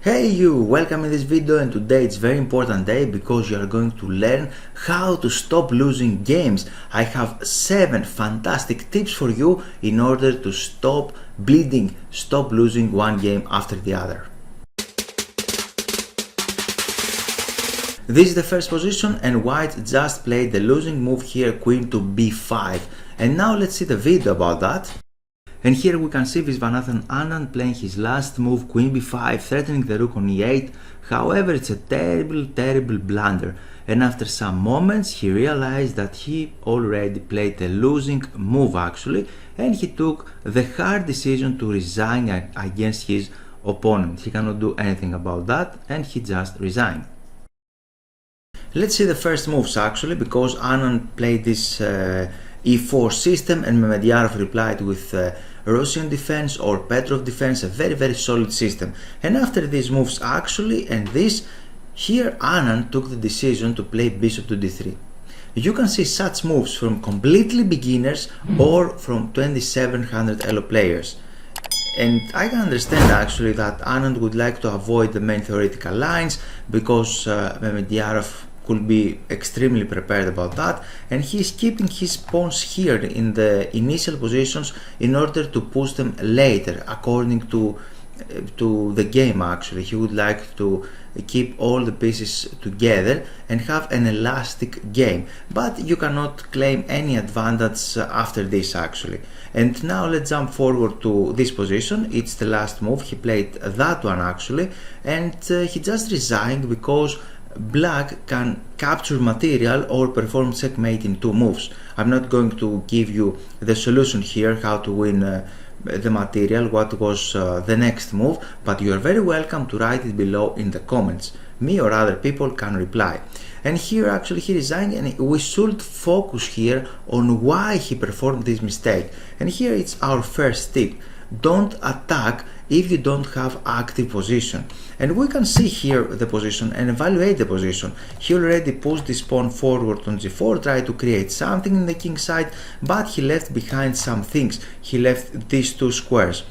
Hey you, welcome in this video, and today it's a very important day because you are going to learn how to stop losing games. I have 7 fantastic tips for you in order to stop bleeding, stop losing one game after the other. This is the first position and white just played the losing move here, queen to b5. And now let's see the video about that. And here we can see Viswanathan Anand playing his last move, queen b5, threatening the rook on e8. However, it's a terrible blunder. And after some moments, he realized that he already played a losing move actually, and he took the hard decision to resign against his opponent. He cannot do anything about that, and he just resigned. Let's see the first moves actually, because Anand played this e4 system and Mehmediyarov replied with Russian defense or Petrov defense, a very solid system. And after these moves actually and this, here Anand took the decision to play bishop to d3. You can see such moves from completely beginners or from 2700 ELO players. And I can understand actually that Anand would like to avoid the main theoretical lines because Mehmediyarov could be extremely prepared about that, and he is keeping his pawns here in the initial positions in order to push them later according to the game actually. He would like to keep all the pieces together and have an elastic game, but you cannot claim any advantage after this actually. And now let's jump forward to this position. It's the last move. He played that one actually, and he just resigned because Black can capture material or perform checkmate in 2 moves. I'm not going to give you the solution here, how to win the material, what was the next move, but you are very welcome to write it below in the comments. Me or other people can reply. And here actually he resigned, and we should focus here on why he performed this mistake. And here it's our first tip. Don't attack if you don't have active position. And we can see here the position and evaluate the position. He already pushed this pawn forward on g4, tried to create something in the king side, but he left behind some things. He left these 2 squares.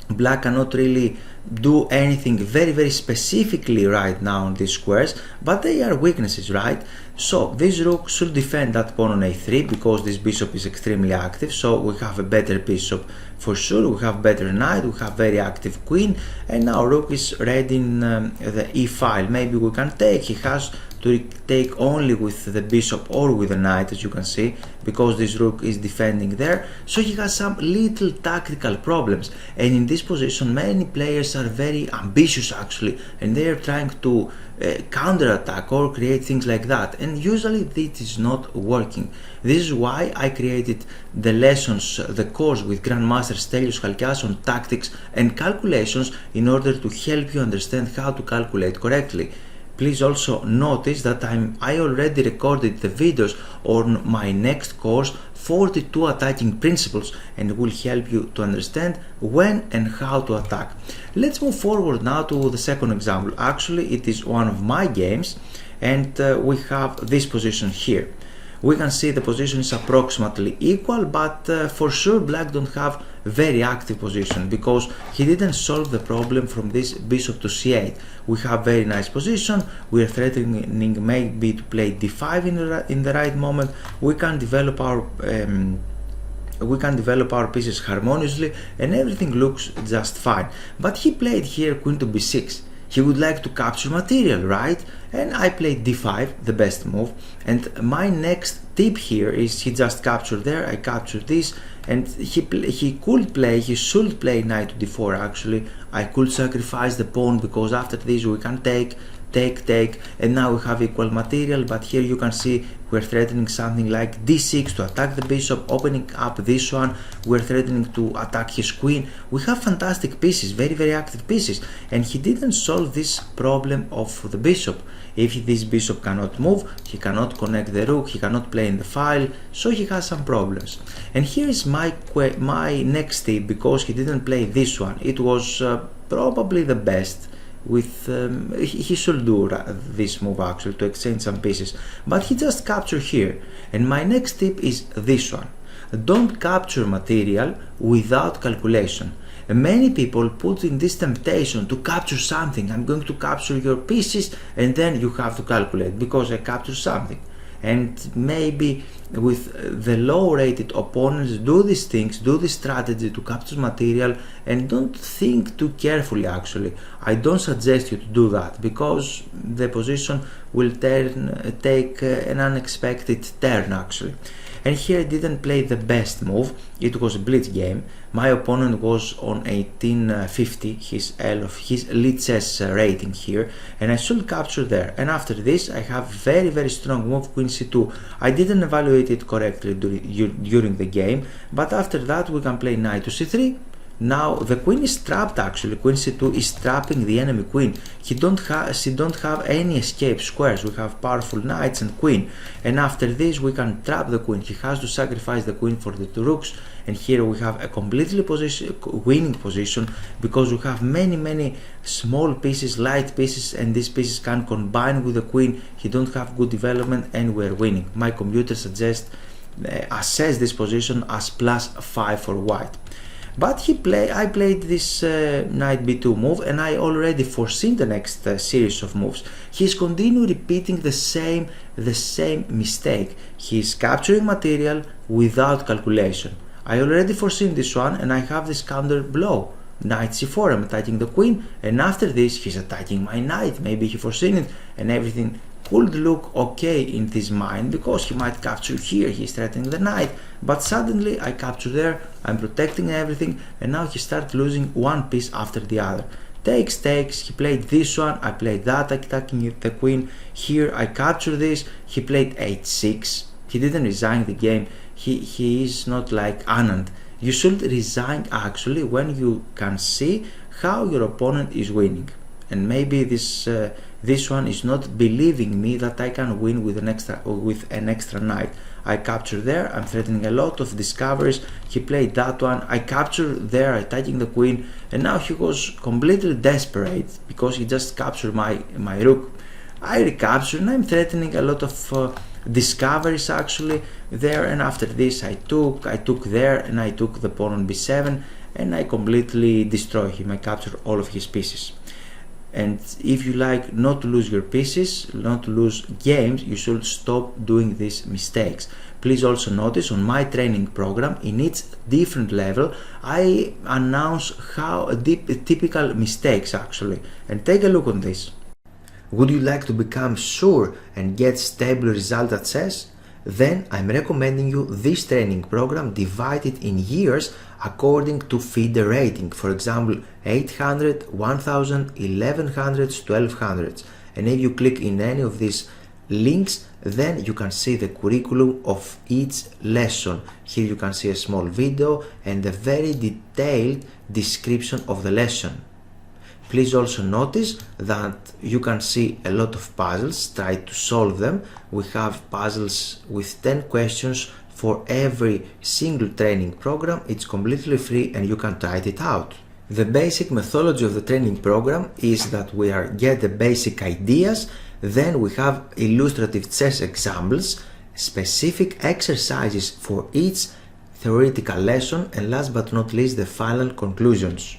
Black cannot really do anything very specifically right now on these squares, but they are weaknesses, right? So this rook should defend that pawn on a3 because this bishop is extremely active, so we have a better bishop for sure, we have better knight, we have very active queen, and now rook is ready in the e file. Maybe we can take, he has to take only with the bishop or with the knight, as you can see, because this rook is defending there. So he has some little tactical problems, and in this position many players are very ambitious actually, and they are trying to counter-attack or create things like that, and usually this is not working. This is why I created the lessons, the course with Grandmaster Stelios Chalkias on tactics and calculations in order to help you understand how to calculate correctly. Please also notice that I already recorded the videos on my next course, 42 attacking principles, and it will help you to understand when and how to attack. Let's move forward now to the second example. Actually, it is one of my games, and we have this position here. We can see the position is approximately equal, but for sure Black don't have very active position because he didn't solve the problem from this bishop to c8. We have very nice position, we are threatening maybe to play d5 in the right moment. We can develop our pieces harmoniously and everything looks just fine. But he played here queen to b6. He would like to capture material, right? And I played d5, the best move. And my next tip here is he just captured there, I captured this, and he should play knight to d4 actually. I could sacrifice the pawn because after this we can take, and now we have equal material, but here you can see we're threatening something like d6 to attack the bishop, opening up this one, we're threatening to attack his queen. We have fantastic pieces, very active pieces, and he didn't solve this problem of the bishop. If this bishop cannot move, he cannot connect the rook, he cannot play in the file, so he has some problems. And here is my next tip, because he didn't play this one. It was probably the best. He should do this move actually to exchange some pieces, but he just captured here. And my next tip is this one. Don't capture material without calculation. Many people put in this temptation to capture something. I'm going to capture your pieces, and then you have to calculate because I capture something. And maybe with the low rated opponents do these things, do this strategy to capture material, and don't think too carefully. Actually, I don't suggest you to do that because the position will take an unexpected turn actually. And here I didn't play the best move, it was a blitz game. My opponent was on 1850, his LiChess rating here, and I should capture there. And after this I have very strong move, queen c2. I didn't evaluate it correctly during the game, but after that we can play knight to c3. Now the queen is trapped actually, queen c2 is trapping the enemy queen. She don't have any escape squares, we have powerful knights and queen, and after this we can trap the queen. He has to sacrifice the queen for the two rooks, and here we have a completely winning position because we have many small pieces, light pieces, and these pieces can combine with the queen. He don't have good development and we're winning. My computer suggests assess this position as +5 for white. But I played this knight b2 move, and I already foreseen the next series of moves. He's continuing repeating the same mistake. He's capturing material without calculation. I already foreseen this one, and I have this counter blow. Knight c4, I'm attacking the queen, and after this he's attacking my knight. Maybe he foreseen it, and everything could look okay in his mind because he might capture here, he's threatening the knight, but suddenly I capture there, I'm protecting everything, and now he starts losing one piece after the other. Takes, he played this one, I played that, attacking the queen. Here I capture this, he played h6. He didn't resign the game. He is not like Anand. You should resign actually when you can see how your opponent is winning. And maybe this one is not believing me that I can win with an extra knight. I capture there, I'm threatening a lot of discoveries. He played that one, I capture there, attacking the queen, and now he was completely desperate because he just captured my rook. I recapture and I'm threatening a lot of discoveries actually there, and after this I took there, and I took the pawn on b7, and I completely destroy him. I capture all of his pieces. And if you like not to lose your pieces, not to lose games, you should stop doing these mistakes. Please also notice on my training program, in each different level, I announce how typical mistakes actually, and take a look on this. Would you like to become sure and get stable result at chess? Then I'm recommending you this training program divided in years according to FIDE rating, for example 800, 1000, 1100, 1200. And if you click in any of these links, then you can see the curriculum of each lesson. Here you can see a small video and a very detailed description of the lesson. Please also notice that you can see a lot of puzzles, try to solve them. We have puzzles with 10 questions for every single training program. It's completely free and you can try it out. The basic methodology of the training program is that we get the basic ideas, then we have illustrative chess examples, specific exercises for each theoretical lesson, and last but not least the final conclusions.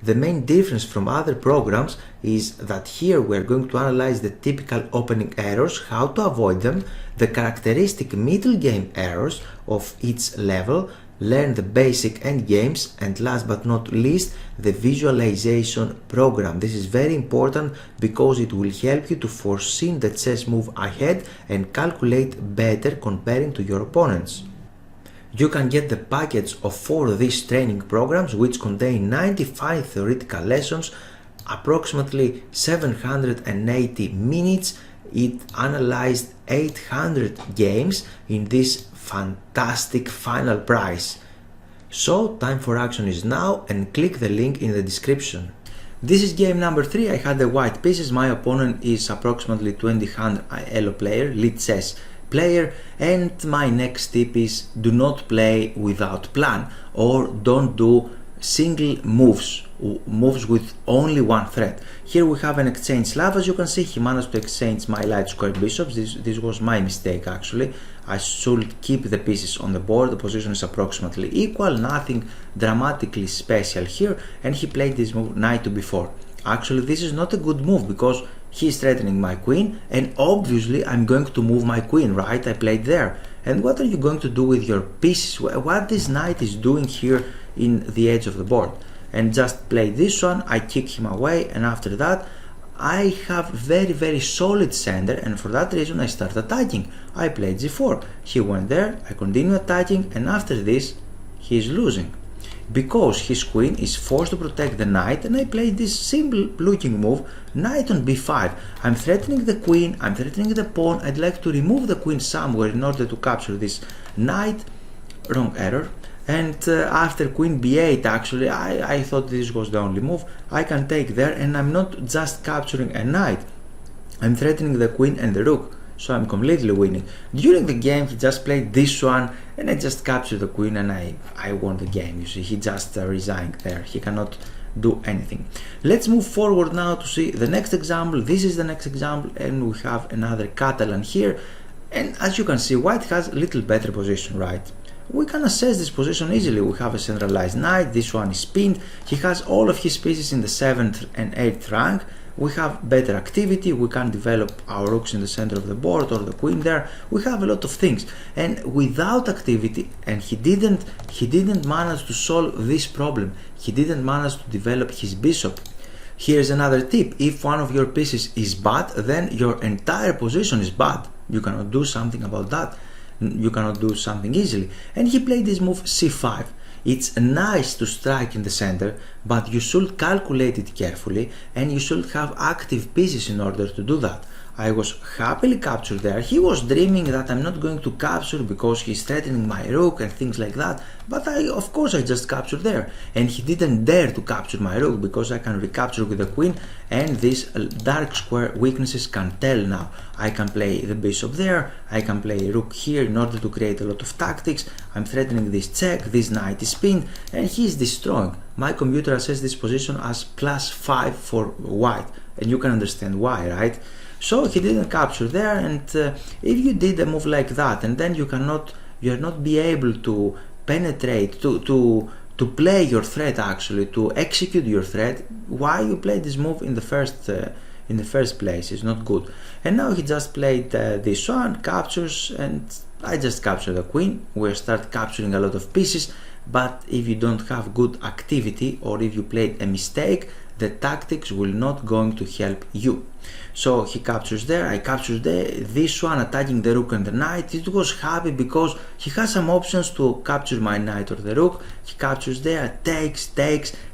The main difference from other programs is that here we are going to analyze the typical opening errors, how to avoid them, the characteristic middle game errors of each level, learn the basic endgames, and last but not least the visualization program. This is very important because it will help you to foresee the chess move ahead and calculate better comparing to your opponents. You can get the package of 4 of these training programs, which contain 95 theoretical lessons, approximately 780 minutes. It analyzed 800 games in this fantastic final price. So time for action is now, and click the link in the description. This is game number 3. I had the white pieces. My opponent is approximately 2000 ELO player, LiChess player, and my next tip is do not play without plan, or don't do single moves moves with only one threat. Here we have an exchange slave. As you can see, he managed to exchange my light square bishops. This was my mistake actually. I should keep the pieces on the board. The position is approximately equal, nothing dramatically special here, and he played this move knight to b4. Actually, this is not a good move because he is threatening my queen, and obviously I'm going to move my queen, right? I played there. And what are you going to do with your pieces? What this knight is doing here in the edge of the board? And just play this one, I kick him away, and after that I have very solid center, and for that reason I start attacking. I played g4, he went there, I continue attacking, and after this he is losing because his queen is forced to protect the knight, and I played this simple looking move, knight on b5. I'm threatening the queen, I'm threatening the pawn. I'd like to remove the queen somewhere in order to capture this knight. Wrong error. And after queen b8, actually I thought this was the only move. I can take there, and I'm not just capturing a knight, I'm threatening the queen and the rook, so I'm completely winning. During the game he just played this one, and I just captured the queen, and I won the game. You see, he just resigned there, he cannot do anything. Let's move forward now to see the next example. This is the next example, and we have another Catalan here, and as you can see, white has a little better position, right? We can assess this position easily. We have a centralized knight, this one is pinned, he has all of his pieces in the 7th and 8th rank. We have better activity, we can develop our rooks in the center of the board or the queen there. We have a lot of things, and without activity, and he didn't manage to solve this problem. He didn't manage to develop his bishop. Here's another tip: if one of your pieces is bad, then your entire position is bad. You cannot do something about that. You cannot do something easily. And he played this move c5. It's nice to strike in the center, but you should calculate it carefully, and you should have active pieces in order to do that. I was happily captured there. He was dreaming that I'm not going to capture because he's threatening my rook and things like that, but of course I just captured there, and he didn't dare to capture my rook because I can recapture with the queen, and these dark square weaknesses can tell now. I can play the bishop there, I can play rook here in order to create a lot of tactics. I'm threatening this check, this knight is pinned, and he is destroying. My computer assesses this position as +5 for white, and you can understand why, right? So he didn't capture there, and if you did a move like that, and then you're not be able to penetrate, to play your threat, actually to execute your threat, why you played this move in the first place is not good. And now he just played this one, captures, and I just captured the queen. We start capturing a lot of pieces, but if you don't have good activity, or if you played a mistake, the tactics will not going to help you. So he captures there, I captured this one, attacking the rook and the knight. It was happy because he has some options to capture my knight or the rook. He captures there, takes,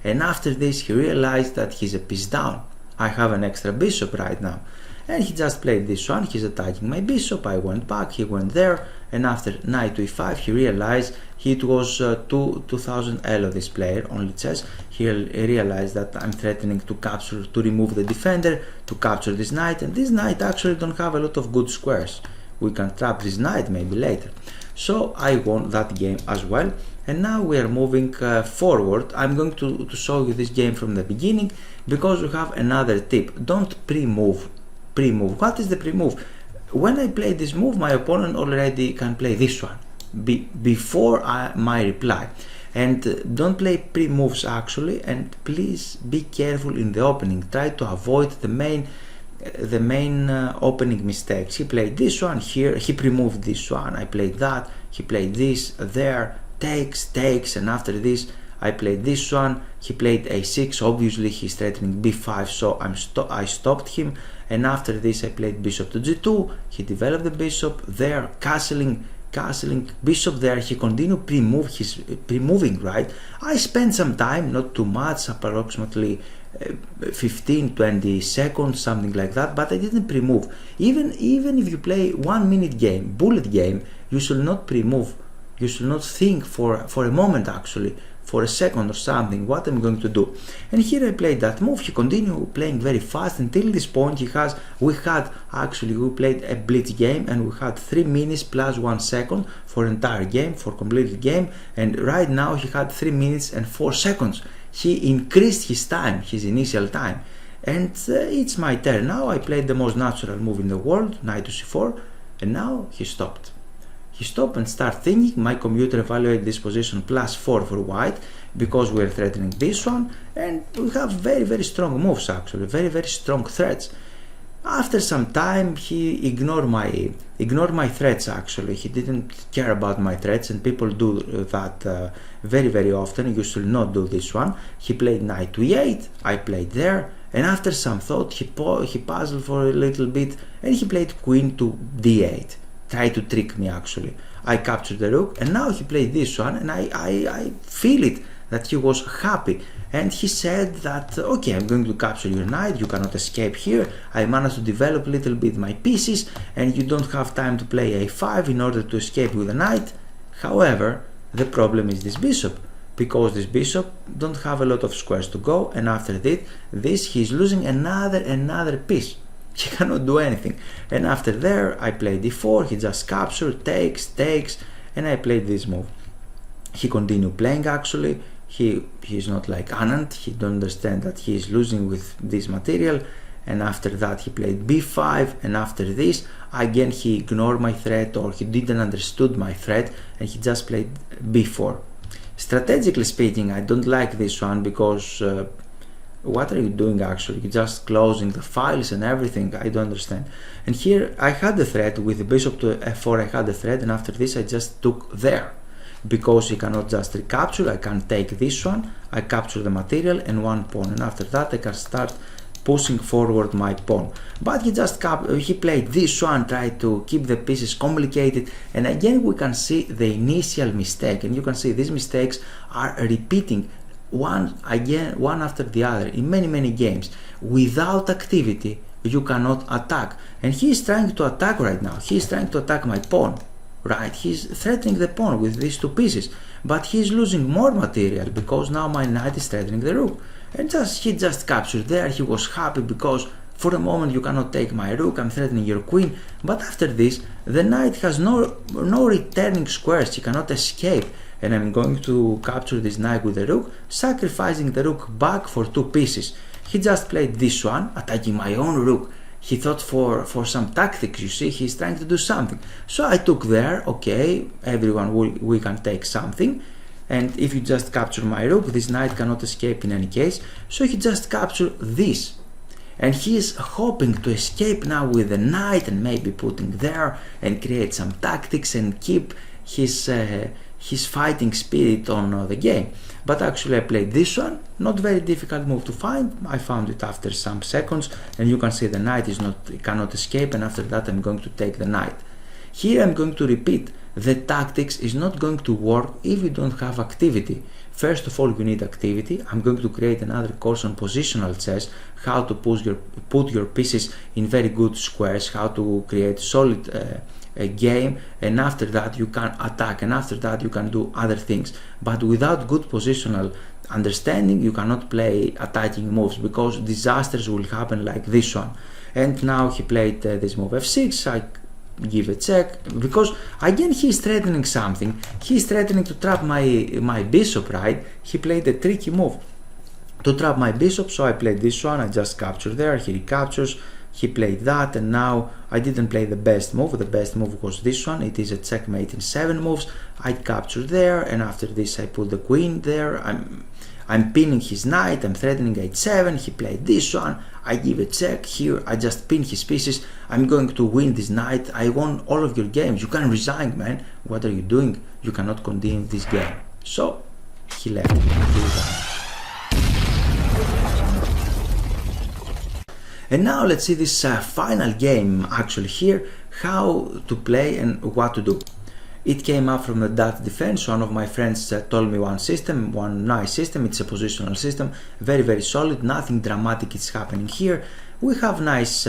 and after this he realized that he's a piece down. I have an extra bishop right now. And he just played this one, he's attacking my bishop, I went back, he went there, and after knight to e5 he realized it was 2000 ELO, this player on LiChess. He realized that I'm threatening to capture, to remove the defender, to capture this knight, and this knight actually don't have a lot of good squares. We can trap this knight maybe later. So I won that game as well, and now we are moving forward. I'm going to show you this game from the beginning because we have another tip. Don't pre-move. What is the pre-move? When I play this move, my opponent already can play this one before my reply. And don't play pre-moves actually, and please be careful in the opening. Try to avoid the main opening mistakes. He played this one here, he pre-moved this one, I played that, he played this there, takes, and after this I played this one, he played a6, obviously he's threatening b5, so I stopped him, and after this I played bishop to g2, he developed the bishop there, castling bishop there, he continued pre-moving, right? I spent some time, not too much, approximately 15-20 seconds, something like that, but I didn't pre-move. Even if you play 1 minute game, bullet game, you should not pre-move. You should not think for a moment, actually, for a second or something, what I'm going to do. And here I played that move. He continued playing very fast until this point. We played a blitz game, and we had 3 minutes plus 1 second for entire game, for completed game, and right now he had 3 minutes and 4 seconds. he increased his time, his initial time. And it's my turn. Now I played the most natural move in the world, knight to c4, and now he stopped. He stopped and started thinking. My computer evaluated this position +4 for white because we're threatening this one, and we have very strong moves actually, very strong threats. After some time he ignored my threats actually. He didn't care about my threats, and people do that very often. You should not do this one. He played knight to e8, I played there, and after some thought he puzzled for a little bit and he played queen to d8. Tried to trick me actually. I captured the rook, and now he played this one, and I feel it that he was happy, and he said that okay, I'm going to capture your knight, you cannot escape here, I managed to develop a little bit my pieces and you don't have time to play a5 in order to escape with the knight. However, the problem is this bishop, because this bishop don't have a lot of squares to go, and after this he's losing another piece. He cannot do anything. And after there I played d4, he just captured, takes, and I played this move. He continued playing actually. He's not like Anand, he don't understand that he is losing with this material, and after that he played b5, and after this again he ignored my threat, or he didn't understood my threat, and he just played b4. Strategically speaking, I don't like this one because what are you doing actually? You're just closing the files and everything. I don't understand. And here I had the threat with the bishop to f4, I had the threat, and after this I just took there. Because he cannot just recapture, I can take this one, I capture the material and one pawn, and after that I can start pushing forward my pawn. But he played this one, tried to keep the pieces complicated, and again we can see the initial mistake, and you can see these mistakes are repeating one after the other in many games. Without activity you cannot attack, and he is trying to attack right now. He is trying to attack my pawn, right? He's threatening the pawn with these two pieces, but he's losing more material because now my knight is threatening the rook, and he just captured there. He was happy because for a moment you cannot take my rook, I'm threatening your queen, but after this the knight has no returning squares, he cannot escape, and I'm going to capture this knight with the rook, sacrificing the rook back for two pieces. He just played this one, attacking my own rook. He thought for some tactics, you see, he's trying to do something. So I took there, okay, everyone, we can take something, and if you just capture my rook, this knight cannot escape in any case, so he just captured this. And he is hoping to escape now with the knight and maybe putting there and create some tactics and keep his fighting spirit on the game. But actually I played this one, not very difficult move to find. I found it after some seconds, and you can see the knight cannot escape, and after that I'm going to take the knight. Here I'm going to repeat, the tactics is not going to work if you don't have activity. First of all, you need activity. I'm going to create another course on positional chess, how to put your pieces in very good squares, how to create solid a game, and after that you can attack, and after that you can do other things. But without good positional understanding you cannot play attacking moves, because disasters will happen like this one. And now he played this move f6, I give a check, because again he is threatening something. He is threatening to trap my bishop, right? He played a tricky move to trap my bishop, so I played this one, I just capture there, he recaptures. He played that, and now I didn't play the best move. The best move was this one. It is a checkmate in 7 moves. I captured there, and after this I put the queen there. I'm pinning his knight, I'm threatening h7. He played this one. I give a check here. I just pin his pieces. I'm going to win this knight. I won all of your games. You can resign, man. What are you doing? You cannot continue this game. So he left. He resigned. And now let's see this final game actually here, how to play and what to do. It came up from the Dutch defense. One of my friends told me one nice system. It's a positional system, very solid, nothing dramatic is happening here. We have nice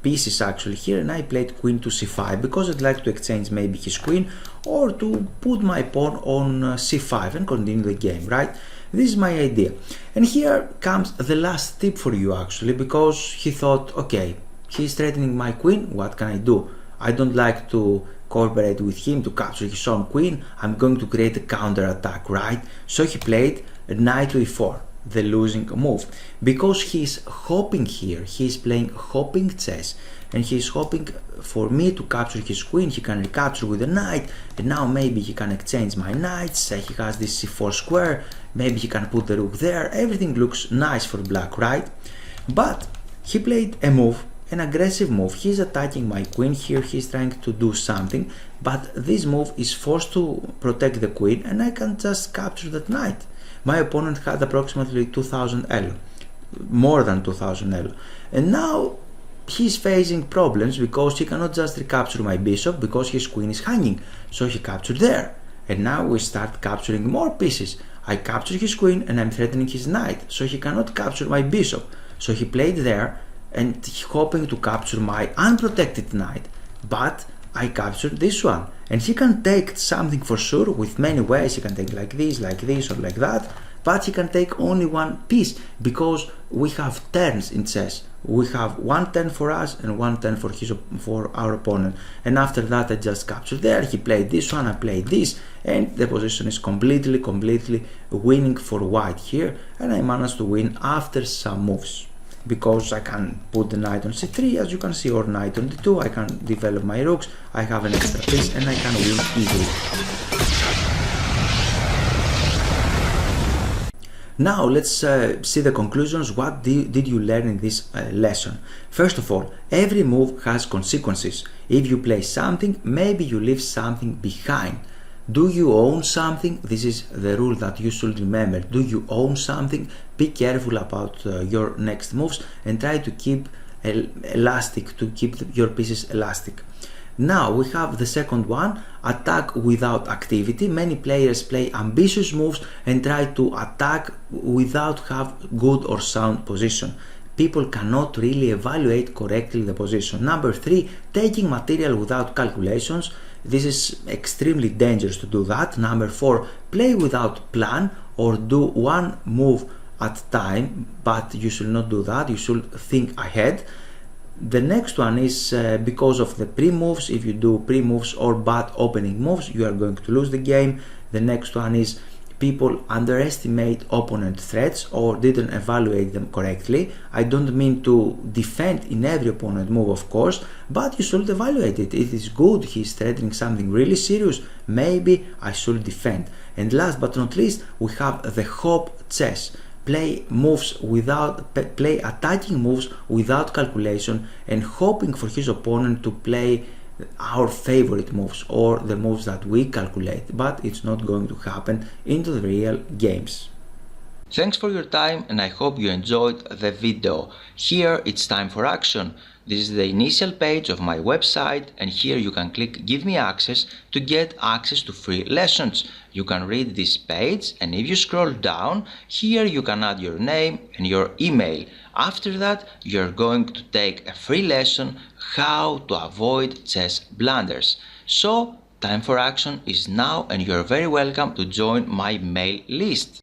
pieces actually here, and I played queen to c5 because I'd like to exchange maybe his queen, or to put my pawn on c5 and continue the game, right? This is my idea. And here comes the last tip for you actually, because he thought, okay, he's threatening my queen, what can I do? I don't like to cooperate with him to capture his own queen. I'm going to create a counter attack, right? So he played knight to e4, the losing move, because he's hopping here, he's playing hopping chess, and he's hoping for me to capture his queen. He can recapture with the knight, and now maybe he can exchange my knights. He has this c4 square, maybe he can put the rook there. Everything looks nice for black, right? But he played a move, an aggressive move. He's attacking my queen here, he's trying to do something, but this move is forced to protect the queen, and I can just capture that knight. My opponent had approximately 2000 elo, more than 2000 elo, and now he's facing problems because he cannot just recapture my bishop because his queen is hanging, so he captured there, and now we start capturing more pieces. I capture his queen and I'm threatening his knight, so he cannot capture my bishop, so he played there and hoping to capture my unprotected knight, but I captured this one, and he can take something for sure with many ways. He can take like this, or like that, but he can take only one piece because we have turns in chess. We have one turn for us and one turn for our opponent, and after that I just captured there. He played this one, I played this, and the position is completely winning for white here, and I managed to win after some moves, because I can put the knight on c3, as you can see, or knight on d2. I can develop my rooks, I have an extra piece, and I can win easily. Now let's see the conclusions. What did you learn in this lesson? First of all, every move has consequences. If you play something, maybe you leave something behind. Do you own something? This is the rule that you should remember. Do you own something? Be careful about your next moves and try to keep elastic, to keep your pieces elastic. Now we have the second one, attack without activity. Many players play ambitious moves and try to attack without have good or sound position. People cannot really evaluate correctly the position. Number 3, taking material without calculations. This is extremely dangerous to do that. Number 4, play without plan or do one move at a time, but you should not do that. You should think ahead. The next one is because of the pre-moves. If you do pre-moves or bad opening moves, you are going to lose the game. The next one is people underestimate opponent threats or didn't evaluate them correctly. I don't mean to defend in every opponent move, of course, but you should evaluate it. It is good, he's threatening something really serious, maybe I should defend. And last but not least, we have the hop chess. Play attacking moves without calculation and hoping for his opponent to play our favorite moves or the moves that we calculate, but it's not going to happen into the real games. Thanks for your time, and I hope you enjoyed the video. Here it's time for action. This is the initial page of my website, and here you can click Give me access to get access to free lessons. You can read this page, and if you scroll down, here you can add your name and your email. After that, you're going to take a free lesson how to avoid chess blunders. So, time for action is now, and you're very welcome to join my mail list.